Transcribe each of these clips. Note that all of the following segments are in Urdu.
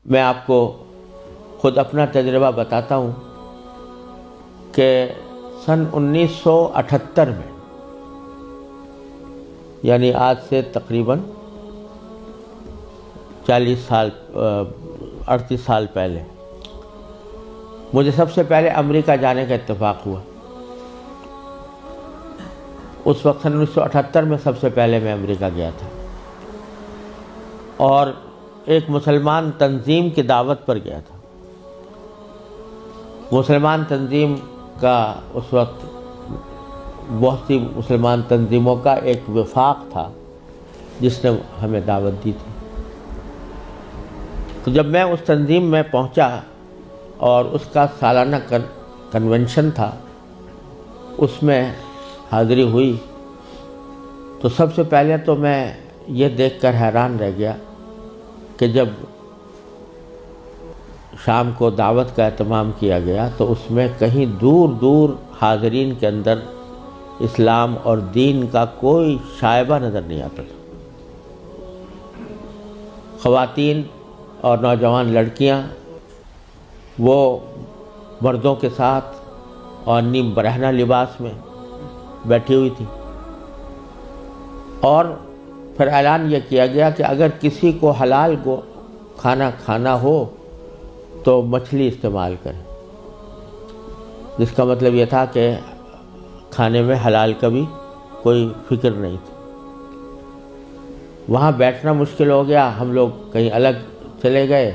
میں آپ کو خود اپنا تجربہ بتاتا ہوں کہ سن 1978 میں، یعنی آج سے تقریباً 38 سال پہلے مجھے سب سے پہلے امریکہ جانے کا اتفاق ہوا۔ اس وقت سن 1978 میں سب سے پہلے میں امریکہ گیا تھا، اور ایک مسلمان تنظیم کی دعوت پر گیا تھا۔ مسلمان تنظیم کا اس وقت بہت سی مسلمان تنظیموں کا ایک وفاق تھا جس نے ہمیں دعوت دی تھی۔ تو جب میں اس تنظیم میں پہنچا اور اس کا سالانہ کنونشن تھا، اس میں حاضری ہوئی، تو سب سے پہلے تو میں یہ دیکھ کر حیران رہ گیا کہ جب شام کو دعوت کا اہتمام کیا گیا تو اس میں کہیں دور دور حاضرین کے اندر اسلام اور دین کا کوئی شائبہ نظر نہیں آتا تھا۔ خواتین اور نوجوان لڑکیاں وہ مردوں کے ساتھ اور نیم برہنہ لباس میں بیٹھی ہوئی تھی، اور پھر اعلان یہ کیا گیا کہ اگر کسی کو حلال کو کھانا کھانا ہو تو مچھلی استعمال کریں، جس کا مطلب یہ تھا کہ کھانے میں حلال کا بھی کوئی فکر نہیں تھی۔ وہاں بیٹھنا مشکل ہو گیا، ہم لوگ کہیں الگ چلے گئے۔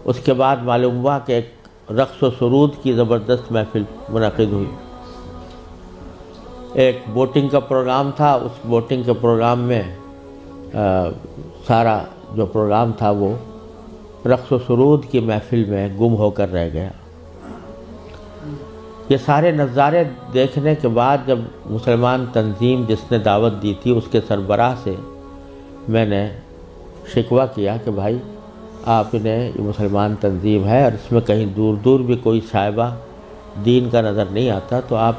اس کے بعد معلوم ہوا کہ ایک رقص و سرود کی زبردست محفل منعقد ہوئی۔ ایک بوٹنگ کا پروگرام تھا، اس بوٹنگ کے پروگرام میں سارا جو پروگرام تھا وہ رقص و سرود کی محفل میں گم ہو کر رہ گیا۔ یہ سارے نظارے دیکھنے کے بعد جب مسلمان تنظیم جس نے دعوت دی تھی اس کے سربراہ سے میں نے شکوہ کیا کہ بھائی آپ انہیں یہ مسلمان تنظیم ہے اور اس میں کہیں دور دور بھی کوئی شائبہ دین کا نظر نہیں آتا، تو آپ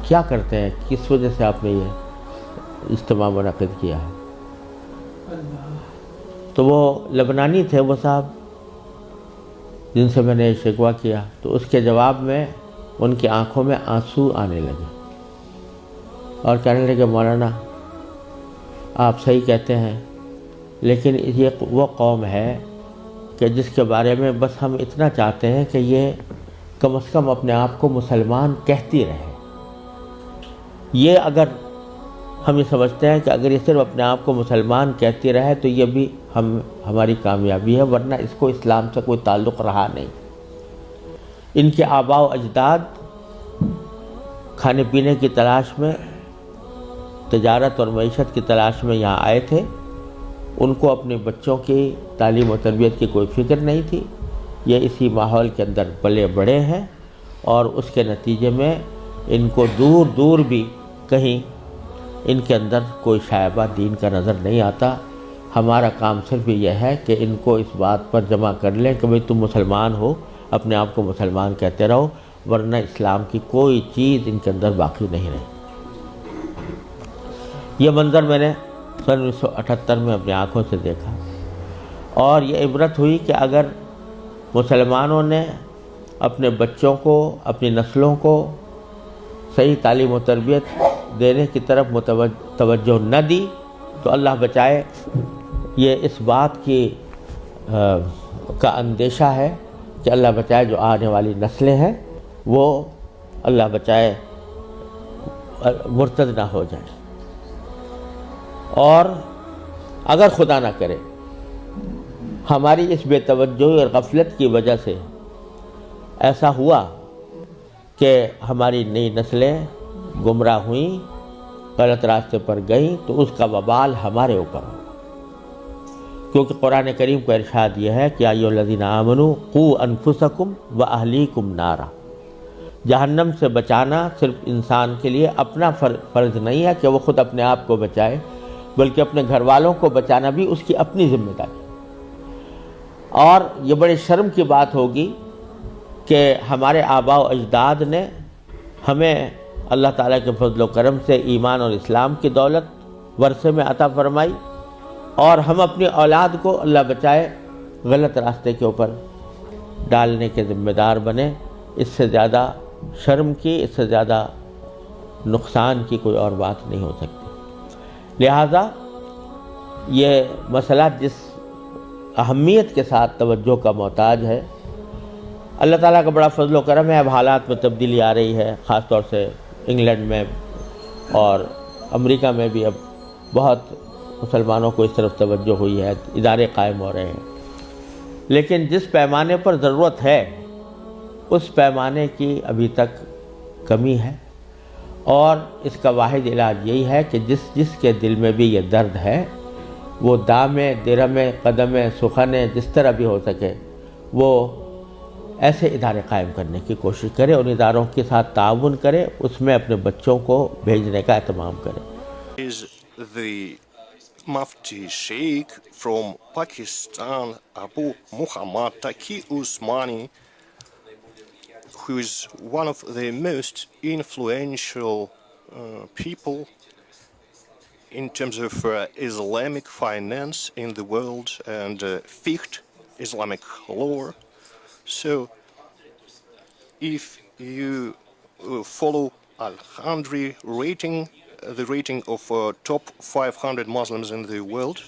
کیا کرتے ہیں، کس وجہ سے آپ نے یہ اجتماع منعقد کیا ہے؟ تو وہ لبنانی تھے وہ صاحب جن سے میں نے شکوہ کیا، تو اس کے جواب میں ان کی آنکھوں میں آنسو آنے لگے اور کہنے لگے مولانا آپ صحیح کہتے ہیں، لیکن یہ وہ قوم ہے کہ جس کے بارے میں بس ہم اتنا چاہتے ہیں کہ یہ کم از کم اپنے آپ کو مسلمان کہتی رہے۔ یہ اگر ہم یہ سمجھتے ہیں کہ اگر یہ صرف اپنے آپ کو مسلمان کہتی رہے تو یہ بھی ہماری کامیابی ہے، ورنہ اس کو اسلام سے کوئی تعلق رہا نہیں۔ ان کے آباء و اجداد کھانے پینے کی تلاش میں، تجارت اور معیشت کی تلاش میں یہاں آئے تھے، ان کو اپنے بچوں کی تعلیم و تربیت کی کوئی فکر نہیں تھی۔ یہ اسی ماحول کے اندر پلے بڑے ہیں، اور اس کے نتیجے میں ان کو دور دور بھی کہیں ان کے اندر کوئی شائبہ دین کا نظر نہیں آتا۔ ہمارا کام صرف یہ ہے کہ ان کو اس بات پر جمع کر لیں کہ بھئی تم مسلمان ہو، اپنے آپ کو مسلمان کہتے رہو، ورنہ اسلام کی کوئی چیز ان کے اندر باقی نہیں رہی۔ یہ منظر میں نے سن 1978 میں اپنی آنکھوں سے دیکھا، اور یہ عبرت ہوئی کہ اگر مسلمانوں نے اپنے بچوں کو، اپنی نسلوں کو صحیح تعلیم و تربیت دینے کی طرف توجہ نہ دی تو اللہ بچائے یہ اس بات کی کا اندیشہ ہے کہ اللہ بچائے جو آنے والی نسلیں ہیں وہ اللہ بچائے مرتد نہ ہو جائیں۔ اور اگر خدا نہ کرے ہماری اس بے توجہی اور غفلت کی وجہ سے ایسا ہوا کہ ہماری نئی نسلیں گمراہ ہوئیں، غلط راستے پر گئیں، تو اس کا وبال ہمارے اوپر ہو، کیونکہ قرآن کریم کا ارشاد یہ ہے کہ ایھا الذین آمنوا قوا انفسکم واہلیکم نارا۔ جہنم سے بچانا صرف انسان کے لیے اپنا فرض نہیں ہے کہ وہ خود اپنے آپ کو بچائے، بلکہ اپنے گھر والوں کو بچانا بھی اس کی اپنی ذمہ داری۔ اور یہ بڑے شرم کی بات ہوگی کہ ہمارے آباء و اجداد نے ہمیں اللہ تعالیٰ کے فضل و کرم سے ایمان اور اسلام کی دولت ورثے میں عطا فرمائی، اور ہم اپنی اولاد کو اللہ بچائے غلط راستے کے اوپر ڈالنے کے ذمہ دار بنے. اس سے زیادہ شرم کی، اس سے زیادہ نقصان کی کوئی اور بات نہیں ہو سکتی. لہٰذا یہ مسئلہ جس اہمیت کے ساتھ توجہ کا محتاج ہے، اللہ تعالیٰ کا بڑا فضل و کرم ہے. اب حالات میں تبدیلی آ رہی ہے، خاص طور سے انگلینڈ میں اور امریکہ میں بھی اب بہت مسلمانوں کو اس طرف توجہ ہوئی ہے، ادارے قائم ہو رہے ہیں. لیکن جس پیمانے پر ضرورت ہے اس پیمانے کی ابھی تک کمی ہے، اور اس کا واحد علاج یہی ہے کہ جس کے دل میں بھی یہ درد ہے وہ دامے، درمے، قدمے، سخنے جس طرح بھی ہو سکے وہ ایسے ادارے قائم کرنے کی کوشش کرے، ان اداروں کے ساتھ تعاون کرے، اس میں اپنے بچوں کو بھیجنے کا اہتمام کرے. Is the Mufti Sheikh from Pakistan, Abu Muhammad Taqi Usmani, who is one of the most influential people in terms of Islamic finance in the world and fiqh, Islamic law. So if you follow Al-Handri rating, the rating of top 500 Muslims in the world,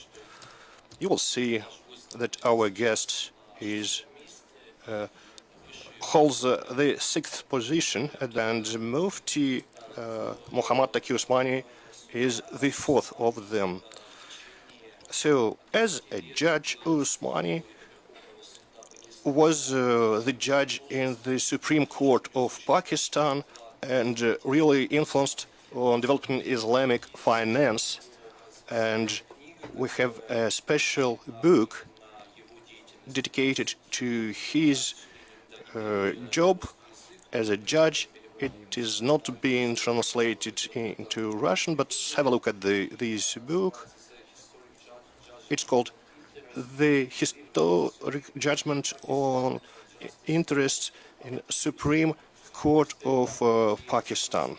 you will see that our guest holds the 6th position, and Mufti Muhammad Taqi Usmani is the 4th of them. So as a judge, Usmani was the judge in the Supreme Court of Pakistan and really influenced on developing Islamic finance. And we have a special book dedicated to his job as a judge. It is not being translated into Russian, but have a look at this book. It's called The Historic Judgment on Interests in Supreme Court of Pakistan.